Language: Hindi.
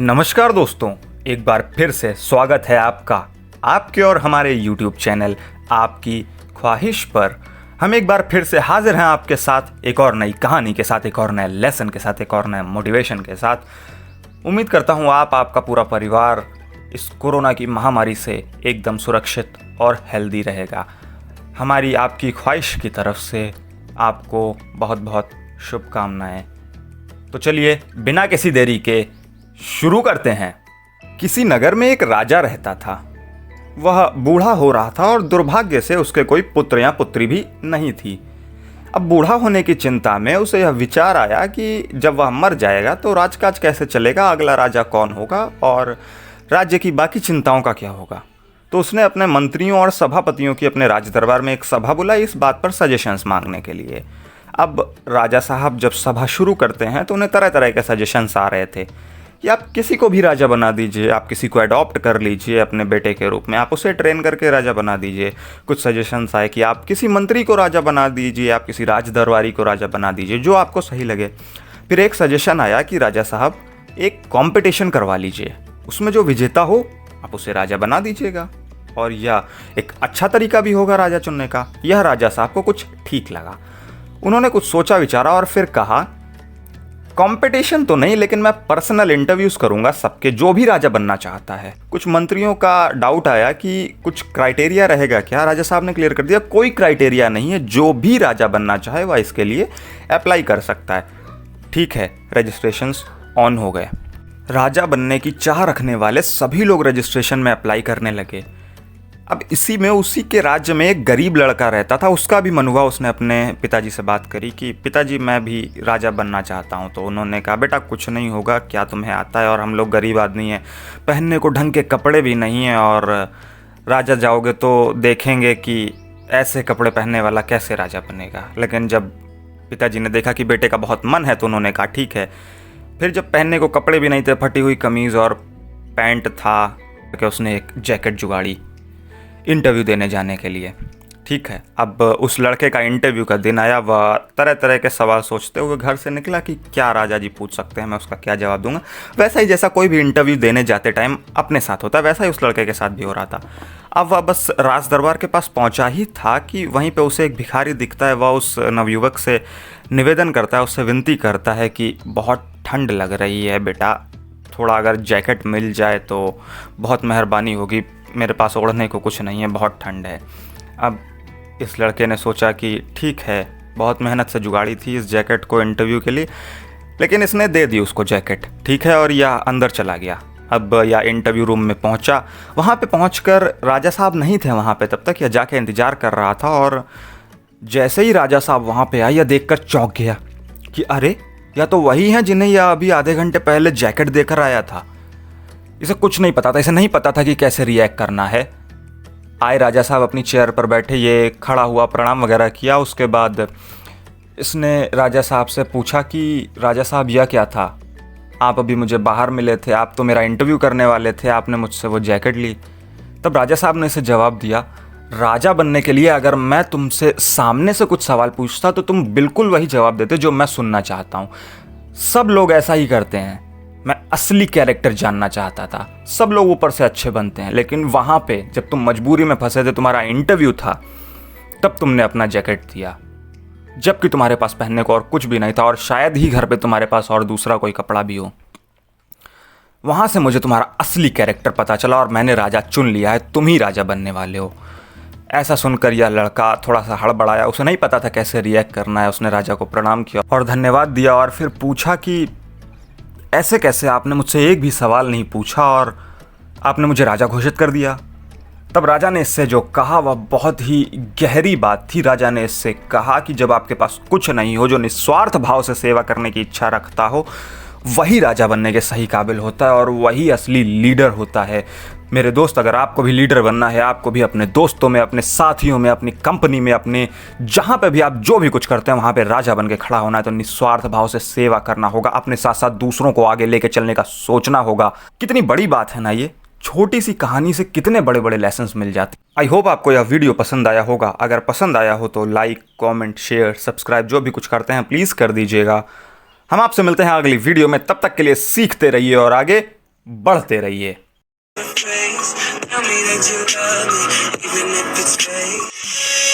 नमस्कार दोस्तों, एक बार फिर से स्वागत है आपका आपके और हमारे YouTube चैनल आपकी ख्वाहिश पर। हम एक बार फिर से हाजिर हैं आपके साथ एक और नई कहानी के साथ, एक और नए लेसन के साथ, एक और नए मोटिवेशन के साथ। उम्मीद करता हूँ आपका पूरा परिवार इस कोरोना की महामारी से एकदम सुरक्षित और हेल्दी रहेगा। हमारी आपकी ख्वाहिश की तरफ से आपको बहुत बहुत शुभकामनाएं। तो चलिए बिना किसी देरी के शुरू करते हैं। किसी नगर में एक राजा रहता था। वह बूढ़ा हो रहा था और दुर्भाग्य से उसके कोई पुत्र या पुत्री भी नहीं थी। अब बूढ़ा होने की चिंता में उसे यह विचार आया कि जब वह मर जाएगा तो राजकाज कैसे चलेगा, अगला राजा कौन होगा और राज्य की बाकी चिंताओं का क्या होगा। तो उसने अपने मंत्रियों और सभापतियों की अपने राज दरबार में एक सभा बुलाई इस बात पर सजेशंस मांगने के लिए। अब राजा साहब जब सभा शुरू करते हैं तो उन्हें तरह तरह के सजेशंस आ रहे थे कि आप किसी को भी राजा बना दीजिए, आप किसी को अडॉप्ट कर लीजिए अपने बेटे के रूप में, आप उसे ट्रेन करके राजा बना दीजिए। कुछ सजेशंस आए कि आप किसी मंत्री को राजा बना दीजिए, आप किसी राज दरबारी को राजा बना दीजिए, जो आपको सही लगे। फिर एक सजेशन आया कि राजा साहब एक कॉम्पिटिशन करवा लीजिए, उसमें जो विजेता हो आप उसे राजा बना दीजिएगा, और यह एक अच्छा तरीका भी होगा राजा चुनने का। यह राजा साहब को कुछ ठीक लगा। उन्होंने कुछ सोचा विचारा और फिर कहा, कंपटीशन तो नहीं, लेकिन मैं पर्सनल इंटरव्यूज करूंगा सबके, जो भी राजा बनना चाहता है। कुछ मंत्रियों का डाउट आया कि कुछ क्राइटेरिया रहेगा क्या। राजा साहब ने क्लियर कर दिया, कोई क्राइटेरिया नहीं है, जो भी राजा बनना चाहे वह इसके लिए अप्लाई कर सकता है। ठीक है, रजिस्ट्रेशंस ऑन हो गए। राजा बनने की चाह रखने वाले सभी लोग रजिस्ट्रेशन में अप्लाई करने लगे। अब इसी में उसी के राज्य में एक गरीब लड़का रहता था, उसका भी मन हुआ। उसने अपने पिताजी से बात करी कि पिताजी मैं भी राजा बनना चाहता हूँ। तो उन्होंने कहा, बेटा कुछ नहीं होगा, क्या तुम्हें आता है, और हम लोग गरीब आदमी हैं, पहनने को ढंग के कपड़े भी नहीं हैं, और राजा जाओगे तो देखेंगे कि ऐसे कपड़े पहनने वाला कैसे राजा बनेगा। लेकिन जब पिताजी ने देखा कि बेटे का बहुत मन है तो उन्होंने कहा ठीक है। फिर जब पहनने को कपड़े भी नहीं थे, फटी हुई कमीज़ और पैंट था, कि उसने एक जैकेट जुगाड़ी इंटरव्यू देने जाने के लिए। ठीक है, अब उस लड़के का इंटरव्यू का दिन आया। वह तरह तरह के सवाल सोचते हुए घर से निकला कि क्या राजा जी पूछ सकते हैं, मैं उसका क्या जवाब दूंगा। वैसा ही जैसा कोई भी इंटरव्यू देने जाते टाइम अपने साथ होता है, वैसा ही उस लड़के के साथ भी हो रहा था। अब वह बस राज दरबार के पास पहुंचा ही था कि वहीं पे उसे एक भिखारी दिखता है। वह उस नवयुवक से निवेदन करता है, उससे विनती करता है कि बहुत ठंड लग रही है बेटा, थोड़ा अगर जैकेट मिल जाए तो बहुत मेहरबानी होगी, मेरे पास ओढ़ने को कुछ नहीं है, बहुत ठंड है। अब इस लड़के ने सोचा कि ठीक है, बहुत मेहनत से जुगाड़ी थी इस जैकेट को इंटरव्यू के लिए, लेकिन इसने दे दी उसको जैकेट। ठीक है, और यह अंदर चला गया। अब यह इंटरव्यू रूम में पहुंचा। वहाँ पे पहुंचकर राजा साहब नहीं थे वहाँ पे तब तक, यह जाके इंतज़ार कर रहा था। और जैसे ही राजा साहब वहाँ पे आए, यह देखकर चौंक गया कि अरे या तो वही हैं जिन्हें यह अभी आधे घंटे पहले जैकेट देकर आया था। इसे कुछ नहीं पता था, इसे नहीं पता था कि कैसे रिएक्ट करना है। आए राजा साहब अपनी चेयर पर बैठे, ये खड़ा हुआ, प्रणाम वगैरह किया। उसके बाद इसने राजा साहब से पूछा कि राजा साहब यह क्या था, आप अभी मुझे बाहर मिले थे, आप तो मेरा इंटरव्यू करने वाले थे, आपने मुझसे वो जैकेट ली। तब राजा साहब ने इसे जवाब दिया, राजा बनने के लिए अगर मैं तुमसे सामने से कुछ सवाल पूछता तो तुम बिल्कुल वही जवाब देते जो मैं सुनना चाहता हूँ। सब लोग ऐसा ही करते हैं, मैं असली कैरेक्टर जानना चाहता था। सब लोग ऊपर से अच्छे बनते हैं, लेकिन वहाँ पे जब तुम मजबूरी में फंसे थे, तुम्हारा इंटरव्यू था, तब तुमने अपना जैकेट दिया, जबकि तुम्हारे पास पहनने को और कुछ भी नहीं था, और शायद ही घर पे तुम्हारे पास और दूसरा कोई कपड़ा भी हो। वहाँ से मुझे तुम्हारा असली कैरेक्टर पता चला और मैंने राजा चुन लिया है, तुम ही राजा बनने वाले हो। ऐसा सुनकर यह लड़का थोड़ा सा हड़बड़ाया, उसे नहीं पता था कैसे रिएक्ट करना है। उसने राजा को प्रणाम किया और धन्यवाद दिया, और फिर पूछा कि ऐसे कैसे, आपने मुझसे एक भी सवाल नहीं पूछा और आपने मुझे राजा घोषित कर दिया। तब राजा ने इससे जो कहा वह बहुत ही गहरी बात थी। राजा ने इससे कहा कि जब आपके पास कुछ नहीं हो, जो निस्वार्थ भाव से सेवा करने की इच्छा रखता हो, वही राजा बनने के सही काबिल होता है और वही असली लीडर होता है। मेरे दोस्त, अगर आपको भी लीडर बनना है, आपको भी अपने दोस्तों में, अपने साथियों में, अपनी कंपनी में, अपने जहाँ पे भी आप जो भी कुछ करते हैं वहाँ पे राजा बन के खड़ा होना है, तो निस्वार्थ भाव से सेवा करना होगा। अपने साथ साथ दूसरों को आगे लेके चलने का सोचना होगा। कितनी बड़ी बात है ना ये, छोटी सी कहानी से कितने बड़े बड़े लेसन्स मिल जाते। आई होप आपको यह वीडियो पसंद आया होगा। अगर पसंद आया हो तो लाइक, कॉमेंट, शेयर, सब्सक्राइब जो भी कुछ करते हैं प्लीज़ कर दीजिएगा। हम आपसे मिलते हैं अगली वीडियो में, तब तक के लिए सीखते रहिए और आगे बढ़ते रहिए। Tell me that you love me, even if it's fake.